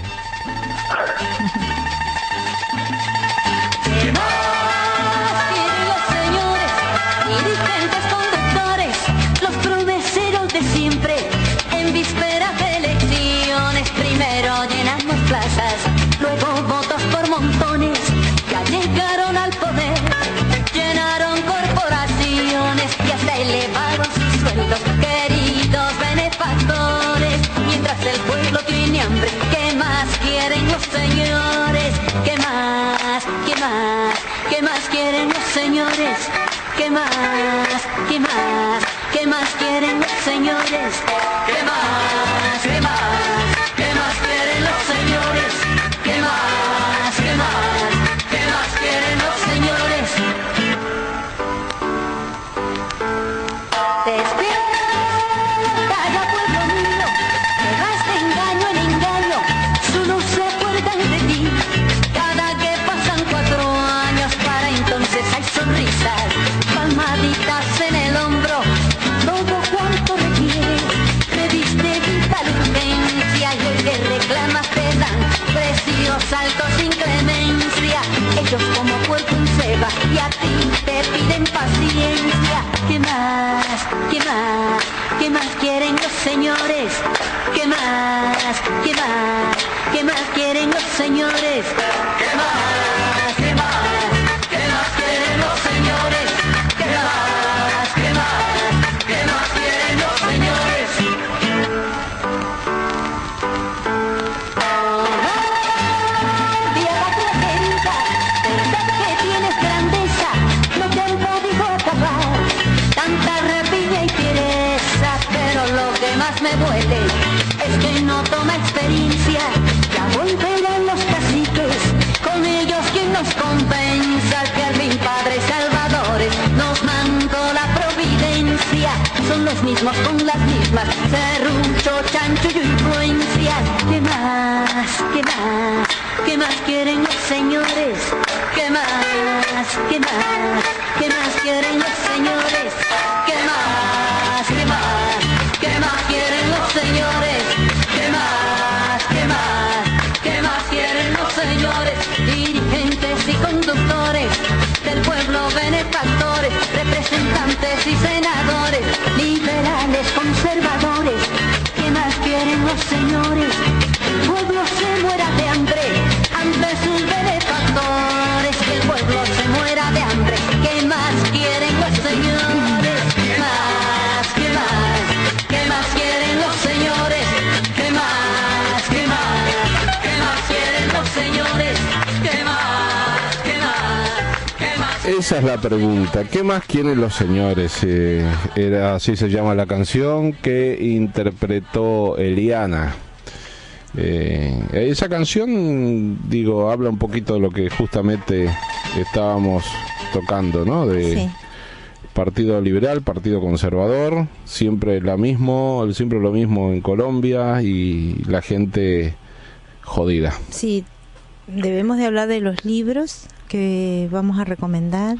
¿Qué más quieren los señores? ¿Qué más? ¿Qué más? ¿Qué más quieren los señores? ¿Qué más? ¿Qué más? ¿Qué más quieren los señores? ¿Qué más? ¿Qué más? ¿Qué más quieren los señores? ¿Qué más? ¿Qué más? ¿Qué más quieren los señores? Despierta ya. piden paciencia. ¿Qué más? ¿Qué más? ¿Qué más quieren los señores? ¿Qué más? ¿Qué más? ¿Qué más quieren los señores? ¿Qué más? ¿Qué más? ¿Qué más quieren los señores? ¿Qué más? ¿Qué más? ¿Qué más quieren los señores? Vieja plaquenta, verdad que tienes grandeza, no te han podido acabar. Tanta rapiña y fiereza, pero lo que más me duele es que no toma experiencia. Ya volverán los caciques, con ellos quien nos compensa, que al fin padres salvadores nos mandó la providencia. Son los mismos con las mismas, serrucho, chancho y influencia. ¿Qué más? ¿Qué más? ¿Qué más quieren los señores? ¿Qué más? ¿Qué más? ¿Qué más quieren los señores? ¿Qué más? ¿Qué más? ¿Qué más quieren los señores? ¿Qué más? ¿Qué más? ¿Qué más quieren los señores? Dirigentes y conductores del pueblo, benefactores, representantes y senadores, liberales, conservadores. ¿Qué más quieren los señores? El pueblo se muera de hambre ante sus benefactores, que el pueblo se muera de hambre. ¿Qué más quieren los señores? ¿Qué más? ¿Qué más? ¿Qué más quieren los señores? ¿Qué más? ¿Qué más? ¿Qué más quieren los señores? ¿Qué más? ¿Qué más? ¿Qué más? Esa es la pregunta. ¿Qué más quieren los señores? Era así se llama la canción que interpretó Eliana. Esa canción, digo, habla un poquito de lo que justamente estábamos tocando, ¿no? De Sí. Partido Liberal, Partido Conservador, siempre lo mismo en Colombia y la gente jodida. Sí, debemos de hablar de los libros que vamos a recomendar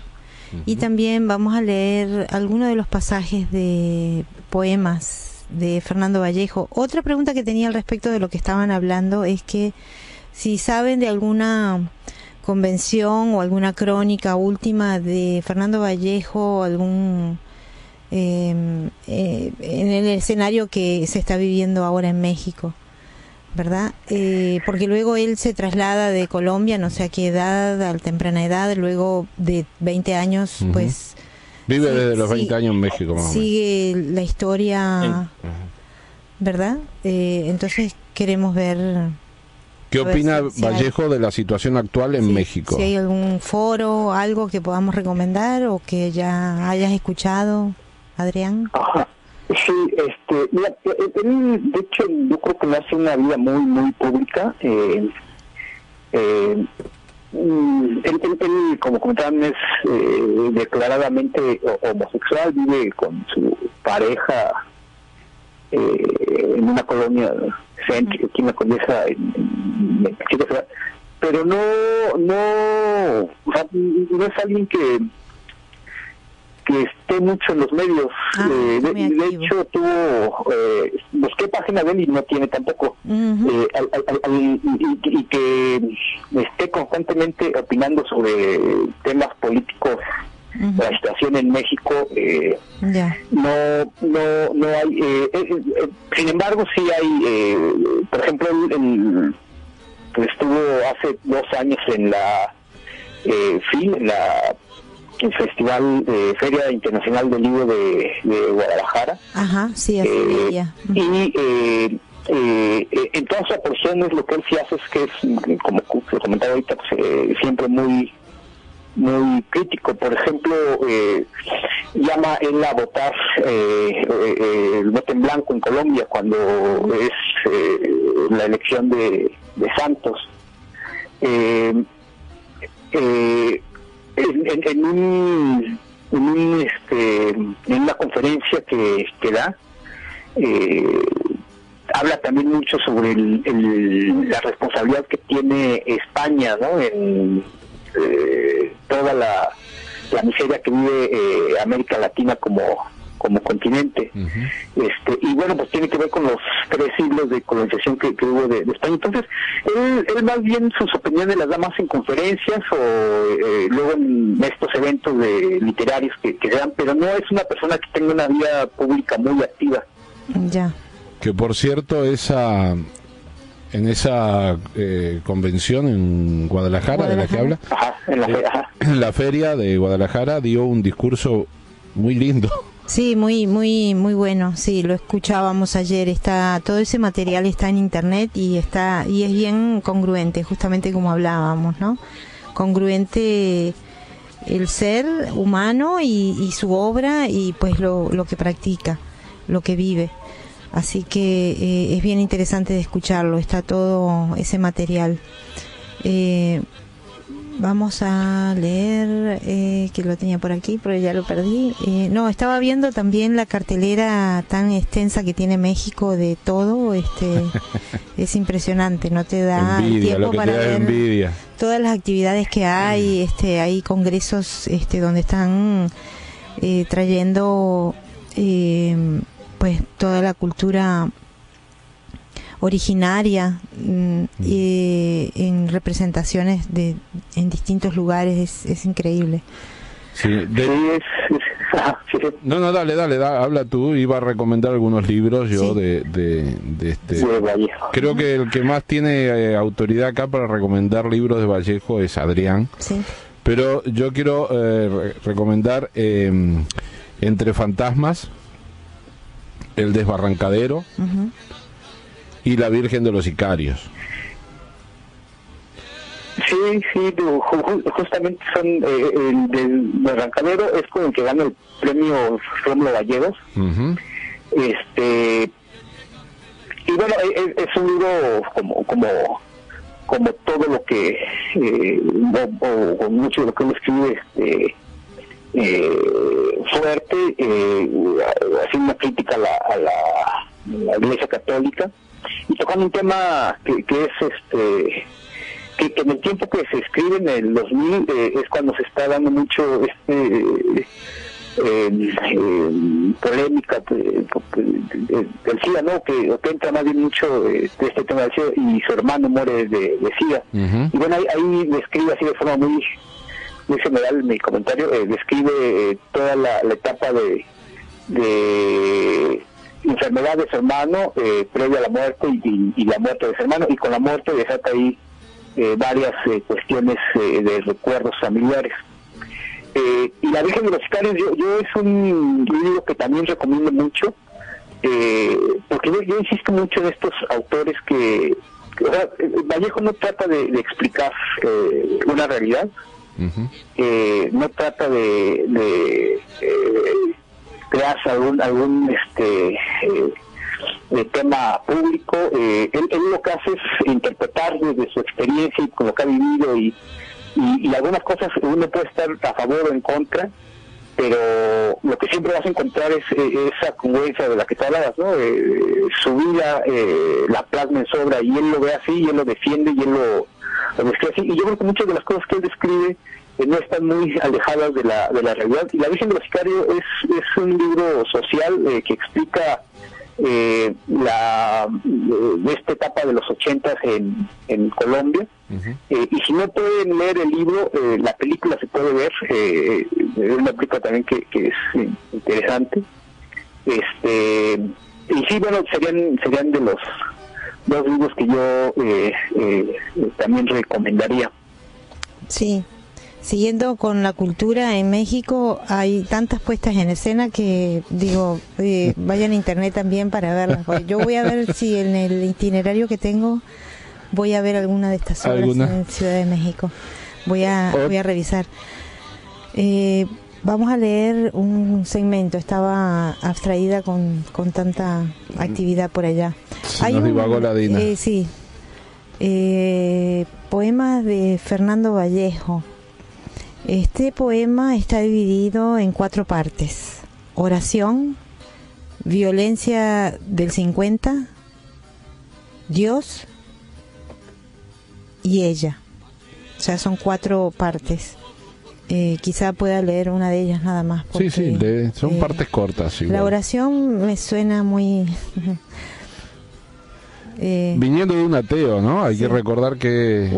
y también vamos a leer algunos de los pasajes de poemas de Fernando Vallejo. Otra pregunta que tenía al respecto de lo que estaban hablando es que si saben de alguna convención o alguna crónica última de Fernando Vallejo, algún en el escenario que se está viviendo ahora en México, ¿verdad? Porque luego él se traslada de Colombia, no sé a qué edad, a temprana edad, luego de 20 años, pues vive desde los 20 años en México, más o menos. Sigue la historia, ¿verdad? Entonces queremos ver ¿Qué opina si hay- Vallejo de la situación actual en México? si hay algún foro, algo que podamos recomendar o que ya hayas escuchado, Adrián. Ajá. Sí, mira, él, de hecho, yo creo que le hace una vida muy pública. Él, como comentaban, es declaradamente homosexual, vive con su pareja en una colonia céntrica, aquí en la Condesa, en Chile, pero no es alguien que esté mucho en los medios. De hecho, busqué página de él y no tiene tampoco. Y que esté constantemente opinando sobre temas políticos, la situación en México, no hay. Sin embargo, sí hay, por ejemplo, él estuvo hace 2 años en la FIL, en el Festival Feria Internacional del Libro de Guadalajara. Ajá, sí, así veía. Y en todas sus aportaciones lo que él sí hace es que es, como se comentaba ahorita, pues, siempre muy crítico. Por ejemplo, llama él a votar el voto en blanco en Colombia cuando es la elección de Santos. En una conferencia que da, habla también mucho sobre la responsabilidad que tiene España, ¿no? En toda la miseria que vive América Latina como continente. Y bueno, pues tiene que ver con los 3 siglos de colonización que hubo de España. Entonces, él más bien sus opiniones las da más en conferencias o luego en estos eventos literarios que dan, pero no es una persona que tenga una vida pública muy activa. Ya. Que por cierto, en esa convención en Guadalajara, de la que habla, en la feria de Guadalajara, dio un discurso muy lindo. Sí, muy bueno. Sí, lo escuchábamos ayer. Todo ese material está en internet y es bien congruente, justamente como hablábamos, ¿no? Congruente el ser humano y su obra y pues lo que practica, lo que vive. Así que es bien interesante de escucharlo, está todo ese material. Vamos a leer, que lo tenía por aquí, pero ya lo perdí. No, estaba viendo también la cartelera tan extensa que tiene México de todo. Es impresionante, no te da envidia, tiempo para ver envidia. Todas las actividades que hay. Hay congresos donde están trayendo pues toda la cultura originaria en representaciones en distintos lugares. Es increíble. Sí, No, dale, habla tú. Iba a recomendar algunos libros yo de creo que el que más tiene autoridad acá para recomendar libros de Vallejo es Adrián. Sí. Pero yo quiero recomendar Entre Fantasmas, El Desbarrancadero y La Virgen de los Sicarios. Sí, justamente son el Desbarrancadero es con el que gana el premio Rómulo Gallegos. Y bueno, es un libro como todo lo que o mucho de lo que él escribe fuerte, haciendo una crítica a la Iglesia Católica y tocando un tema que es que en el tiempo que se escribe en el 2000 es cuando se está dando mucho polémica del SIDA, ¿no? Que entra más bien mucho de este tema del SIDA, y su hermano muere de SIDA. Y bueno, ahí describe así de forma muy general mi comentario, describe toda la etapa de enfermedad de su hermano previa a la muerte y la muerte de su hermano, y con la muerte desata ahí varias cuestiones de recuerdos familiares. Y La Virgen de los Sicarios yo es un libro que también recomiendo mucho, porque yo insisto mucho en estos autores que o sea, Vallejo no trata de explicar una realidad, no trata de crear algún tema público. Él lo que hace es interpretar desde su experiencia y con lo que ha vivido, y algunas cosas uno puede estar a favor o en contra, pero lo que siempre vas a encontrar es esa congruencia de la que tú hablabas, ¿no? Su vida la plasma en su obra, y él lo ve así, y él lo defiende, y él lo describe así, y yo creo que muchas de las cosas que él describe no están muy alejadas de la realidad. Y La Virgen de los Sicarios es un libro social que explica esta etapa de los 80s en Colombia. Y si no pueden leer el libro, la película se puede ver, es una película también que es interesante. Y sí, bueno, serían de los dos libros que yo también recomendaría. Sí. Siguiendo con la cultura, en México hay tantas puestas en escena que digo, vayan a internet también para verlas. Yo voy a ver si en el itinerario que tengo voy a ver alguna de estas obras en Ciudad de México. Voy a revisar. Vamos a leer un segmento. Estaba abstraída con tanta actividad por allá. Hay nos divagó la Dina. Sí. Poemas de Fernando Vallejo. Este poema está dividido en 4 partes: oración, violencia del 50, Dios y ella. O sea, son 4 partes. quizá pueda leer una de ellas nada más. Porque, son partes cortas. Igual. La oración me suena muy... viniendo de un ateo, ¿no? Hay que recordar que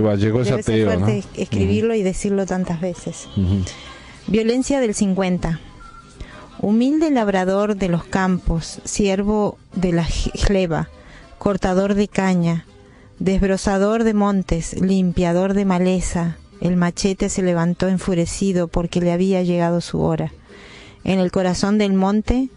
Vallejo es debe ateo, ser fuerte, ¿no? escribirlo y decirlo tantas veces. Violencia del 50. Humilde labrador de los campos, siervo de la gleba, cortador de caña, desbrozador de montes, limpiador de maleza, el machete se levantó enfurecido porque le había llegado su hora. En el corazón del monte,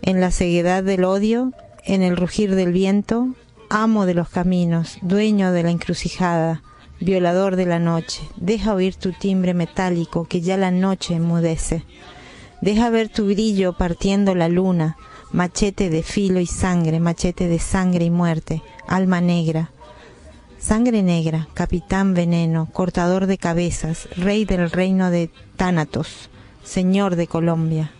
en la ceguedad del odio, en el rugir del viento, amo de los caminos, dueño de la encrucijada, violador de la noche, deja oír tu timbre metálico que ya la noche enmudece. Deja ver tu brillo partiendo la luna, machete de filo y sangre, machete de sangre y muerte, alma negra. Sangre negra, capitán veneno, cortador de cabezas, rey del reino de Tánatos, señor de Colombia.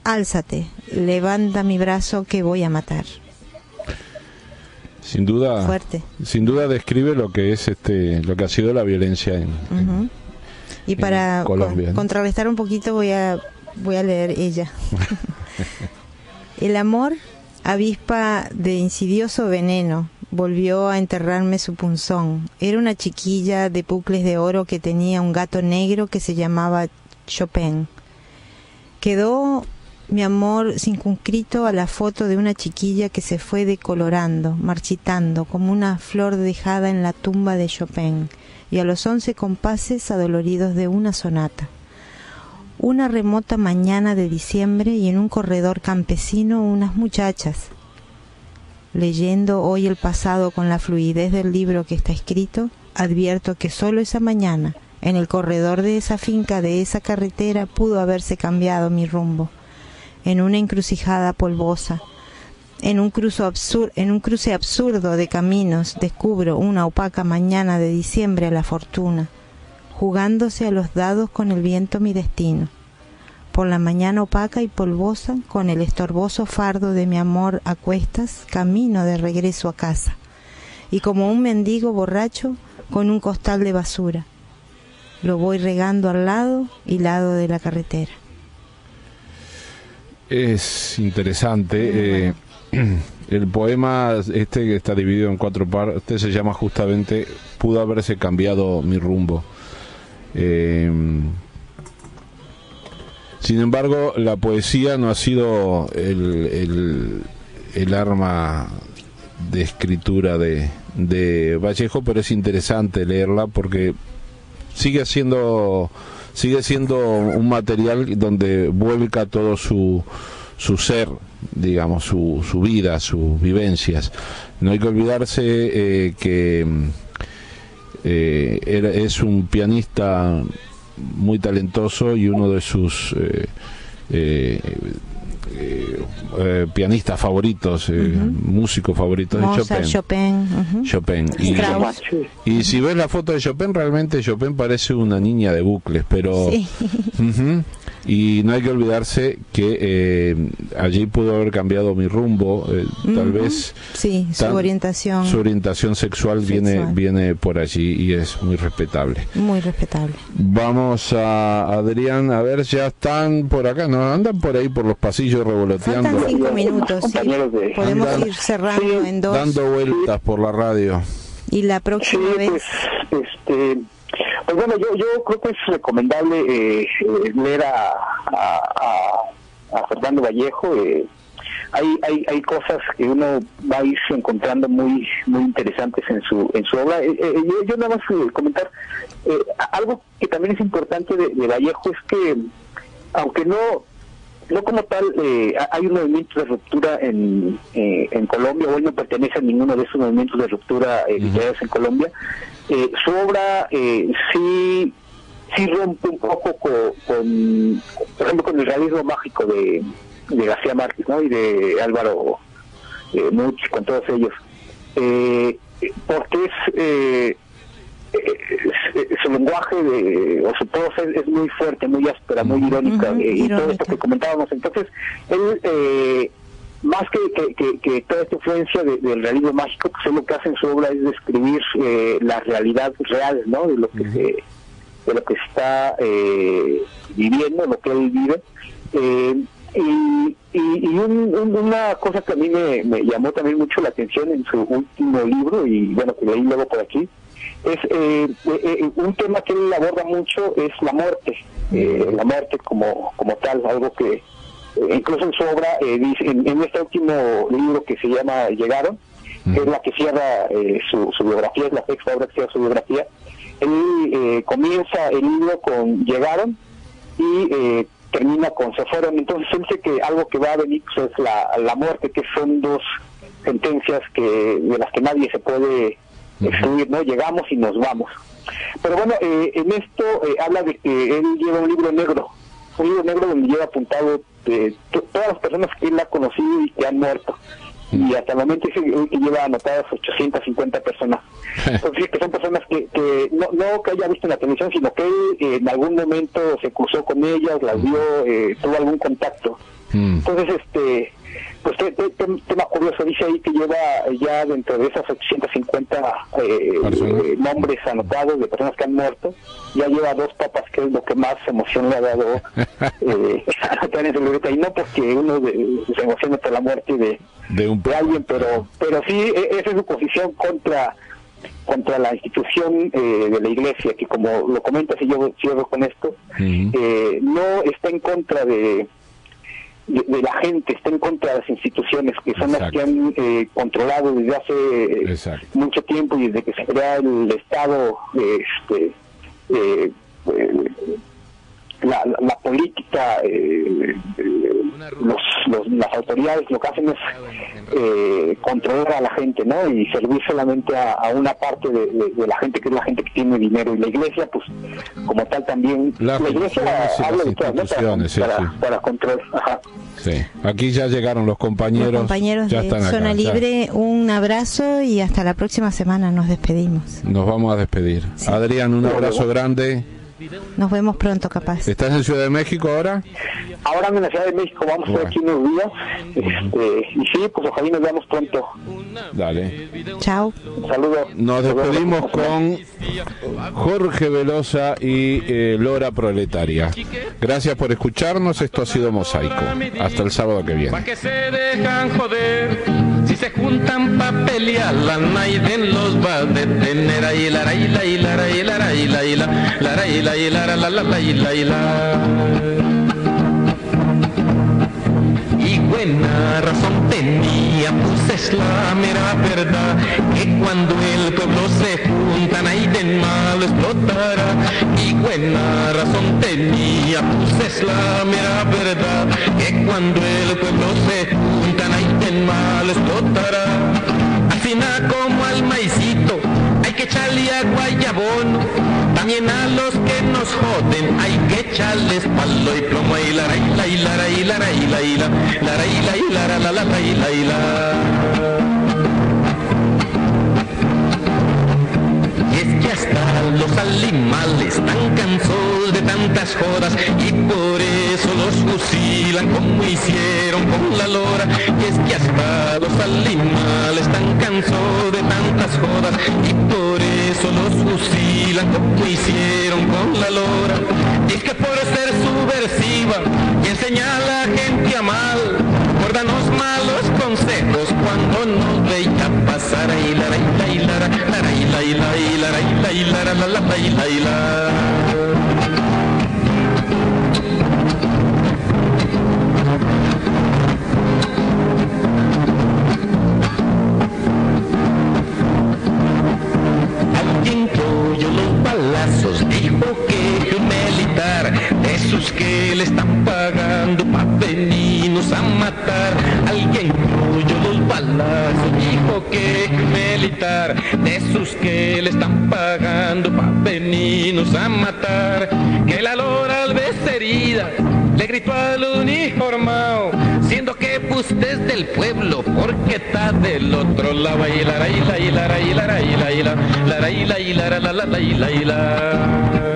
Álzate, levanta mi brazo que voy a matar. Sin duda, fuerte. Sin duda describe lo que es lo que ha sido la violencia en y para Colombia, ¿no? Contrarrestar un poquito voy a leer ella. El amor, avispa de insidioso veneno, volvió a enterrarme su punzón. Era una chiquilla de bucles de oro que tenía un gato negro que se llamaba Chopin. Quedó mi amor circunscrito a la foto de una chiquilla que se fue decolorando, marchitando, como una flor dejada en la tumba de Chopin, y a los 11 compases adoloridos de una sonata. Una remota mañana de diciembre y en un corredor campesino unas muchachas. Leyendo hoy el pasado con la fluidez del libro que está escrito, advierto que solo esa mañana, en el corredor de esa finca, de esa carretera, pudo haberse cambiado mi rumbo. En una encrucijada polvosa, en un cruce absurdo de caminos, descubro una opaca mañana de diciembre a la fortuna, jugándose a los dados con el viento mi destino. Por la mañana opaca y polvosa, con el estorboso fardo de mi amor a cuestas, camino de regreso a casa, y como un mendigo borracho con un costal de basura, lo voy regando al lado y lado de la carretera. Es interesante. El poema que está dividido en 4 partes se llama justamente Pudo haberse cambiado mi rumbo. Sin embargo, la poesía no ha sido el arma de escritura de Vallejo, pero es interesante leerla porque sigue siendo un material donde vuelca todo su ser, digamos, su vida, sus vivencias. No hay que olvidarse que es un pianista muy talentoso y uno de sus pianistas favoritos, músicos favoritos Mozart, de Chopin. Y si ves la foto de Chopin, realmente Chopin parece una niña de bucles, pero sí. Y no hay que olvidarse que allí pudo haber cambiado mi rumbo, tal vez sí, su orientación sexual viene por allí y es muy respetable. Vamos a Adrián, a ver, ya están por acá, no andan por ahí por los pasillos revoloteando. Faltan 5 minutos, sí. Podemos ir cerrando en 2. Dando vueltas por la radio. Y la próxima vez pues bueno, yo creo que es recomendable leer a Fernando Vallejo. Hay cosas que uno va a irse encontrando muy interesantes en su obra. Yo nada más comentar algo que también es importante de Vallejo, es que aunque no como tal hay un movimiento de ruptura en Colombia, o él no pertenece a ninguno de esos movimientos de ruptura literarios en Colombia, su obra sí rompe un poco con, por ejemplo, con el realismo mágico de García Márquez, ¿no? Y de Álvaro Much, con todos ellos, porque su lenguaje o su prosa es muy fuerte, muy áspera, muy irónica, y todo esto que comentábamos. Entonces él más que toda esta influencia del realismo mágico, pues él lo que hace en su obra es describir la realidad real, ¿no? De lo que de lo que está viviendo, lo que él vive. Una cosa que a mí me llamó también mucho la atención en su último libro, y bueno, que leí luego por aquí, es un tema que él aborda mucho, es la muerte como tal, algo que incluso en su obra, dice, en este último libro que se llama Llegaron, que es la que cierra su biografía, es la sexta obra que cierra su biografía. Él comienza el libro con Llegaron y termina con Se fueron. Entonces él dice que algo que va a venir pues, es la muerte, que son dos sentencias de las que nadie se puede excluir, ¿no? Llegamos y nos vamos. Pero bueno, en esto habla de que él lleva un libro negro donde lleva apuntado todas las personas que él ha conocido y que han muerto. Y hasta el momento dice que lleva anotadas 850 personas. Entonces, que son personas que no que haya visto en la televisión, sino que él en algún momento se cruzó con ellas, las vio, tuvo algún contacto. Entonces, pues tema curioso, dice ahí que lleva ya dentro de esas 850 nombres anotados de personas que han muerto, ya lleva 2 papas, que es lo que más emoción le ha dado anotar en su libreta, y no porque uno se emociona por la muerte de alguien, pero sí, esa es su posición contra la institución de la Iglesia, que como lo comentas, y yo cierro con esto, no está en contra de la gente, está en contra de las instituciones, que son las que han controlado desde hace mucho tiempo, y desde que se crea el Estado, la política, las autoridades lo que hacen es controlar a la gente, ¿no? Y servir solamente a una parte de la gente, que es la gente que tiene dinero. Y la Iglesia, pues, como tal también, la Iglesia habla de todas, ¿no? Para control. Ajá. Sí. Aquí ya llegaron los compañeros ya de están Zona acá, Libre, un abrazo y hasta la próxima semana nos despedimos. Nos vamos a despedir. Sí. Adrián, un abrazo grande. Nos vemos pronto, capaz. ¿Estás en Ciudad de México ahora? Ahora en la Ciudad de México, vamos a estar aquí unos días. Y sí, pues ojalá nos veamos pronto. Dale. Chao. Saludos. Nos despedimos con Jorge Velosa y Lora Proletaria. Gracias por escucharnos. Esto ha sido Mosaico. Hasta el sábado que viene. ¿Pa' qué se dejan joder? Si se juntan pa' pelear, la Naiden los va a detener. Ahí la la y la la y la la y la y la la y la y la la la la y la y la. Y buena razón tenía, pues es la mera verdad, que cuando el pueblo se junta, Naiden malo explotará. Y buena razón tenía, pues es la mera verdad, que cuando el pueblo se junta, Naiden malo explotará. Al final como al maicito hay que echarle agua y abono, también a los que nos joden hay que echarles palo y plomo. Y la y la y la y la y la y la la y la y la la la la y la y la. Y es que hasta los animales están cansados de tantas jodas, y por eso los fusilan como hicieron con la lora. Y es que hasta los animales están cansados de tantas jodas, y por eso los fusilan como hicieron con la lora. Y es que por ser subversiva y enseñar a la gente a mal, por darnos malos consejos cuando nos veía pasar. Y la y la la y la y la y la y la y la la la y la y la. Alguien que oyó los balazos dijo que un militar de esos que le están pagando pa' venirnos a matar. Alguien que oyó los balazos dijo que un militar de esos que le están pagando pa' venirnos a matar. Que la lora al ver herida le gritó al uniformado, siendo que pues desde el pueblo, porque está del otro lado. Y la y la y la y la y la y la y la y la y la la la y la y la.